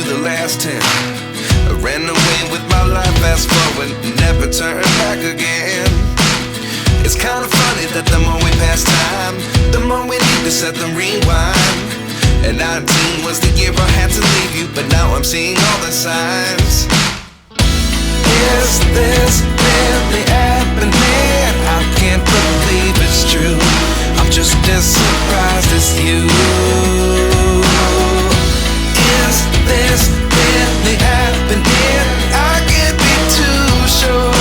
the last 10. I ran away with my life, fast forward, never turn back again. It's kind of funny that the more we pass time, the more we need to set them rewind. And 19 was the year I had to leave you, but now I'm seeing all the signs. Is this really happening? I can't believe it's true. I'm just as surprised as you. Is this really happening? I can't be too sure,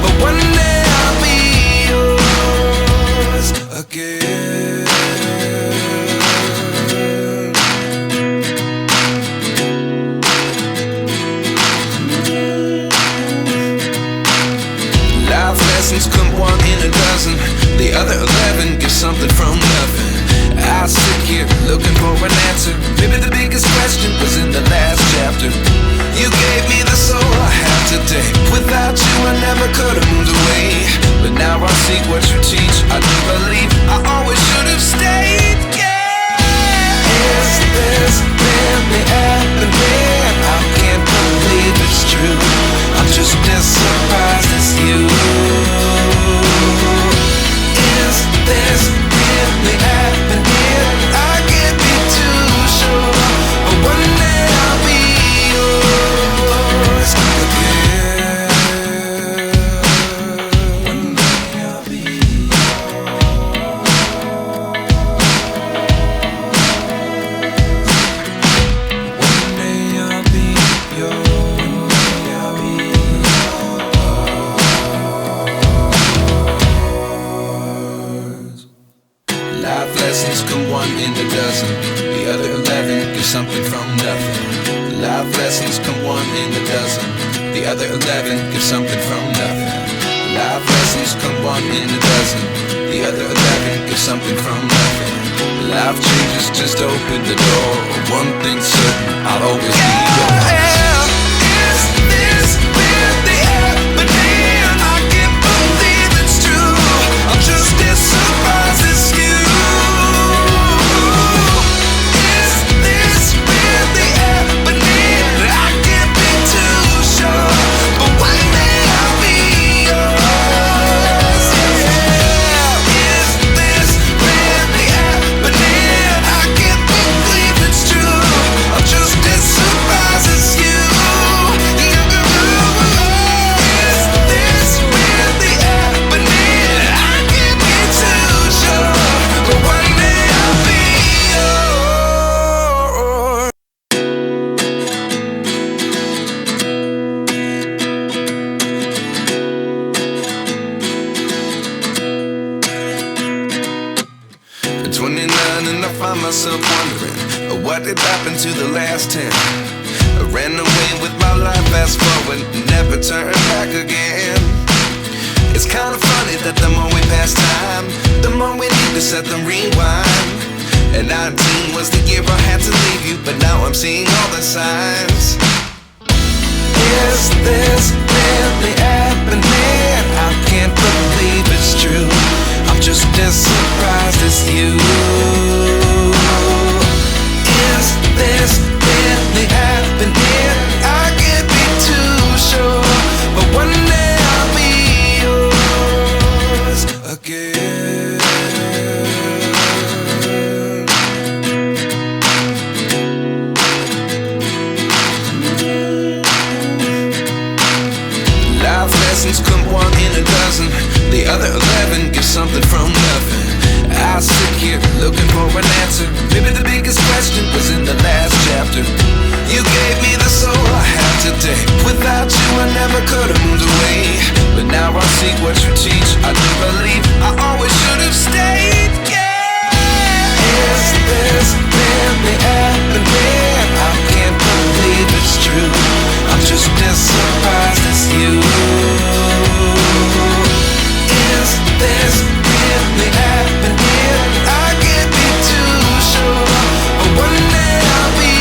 but one day I'll be yours again. Life lessons come one in a dozen. The other 11 give something from nothing. I sit here looking for an answer. Maybe the biggest question was in the last chapter. You gave me the soul I have today. Without you I never could have moved away. But now I see what you teach. I do believe I always should have stayed. Yeah. Is this really happening? I can't believe it's true. I'm just as surprised as you. Is this really happening? I can't be too sure, but one day I'll be yours again. One day I'll be yours. One day I'll be yours. One day I'll be yours. Life lessons come one in a dozen. The other 11 give something from nothing. Life lessons come one in a dozen. The other 11 give something from nothing. Life lessons come one in a dozen. The other 11 give something from nothing. Life changes just open the door. One thing's certain, I'll always be yours. Is this really happening? I can't believe it's true. I'm just as surprised as you. Is this really happening? I can't be too sure, but one day I'll be yours. Yeah. Is this really happening? I can't believe it's true. I'm just as surprised as you. Is this really happening? I can't be too sure, but one day I'll be yours. At 29 and I find myself wondering, what did happen to the last 10? I ran away with my life, fast forward, never turn back again. It's kind of funny that the more we pass time, the more we need to set them rewind. And 19 was the year I had to leave you, but now I'm seeing all the signs. Is this really happening? I can't believe it's true. I'm just as surprised as you. Is this really happening? I can't be too sure, but one day I'll be yours again. Life lessons come one in a dozen. The other 11 give something from nothing. I sit here looking for an answer. Maybe the biggest question was in the last chapter. You gave me the soul I have today. Without you I never could have moved away. But now I see what you teach. I do believe I always should have stayed. Yeah. Is this really happening? I can't believe it's true. I'm just as surprised as you. Is this really happening? I can't be too sure, but one day I'll be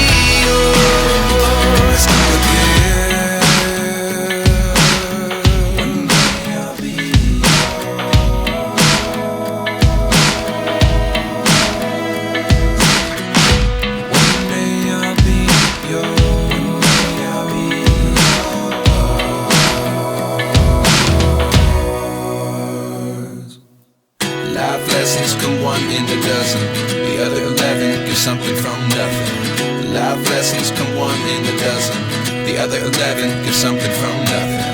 yours again. One day I'll be yours. One day I'll be in a dozen. The other 11 give something from nothing. Life lessons come one in a dozen. The other 11 give something from nothing.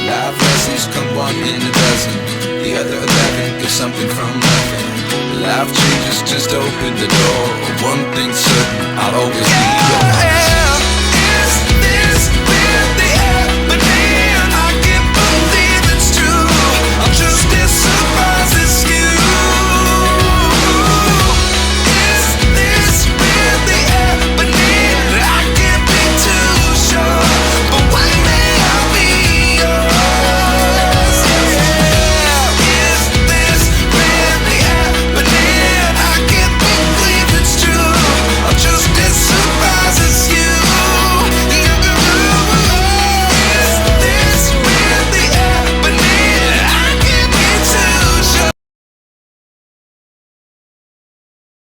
Life lessons come one in a dozen. The other 11 give something from nothing. Life changes just open the door. One thing's certain, I'll always be yours.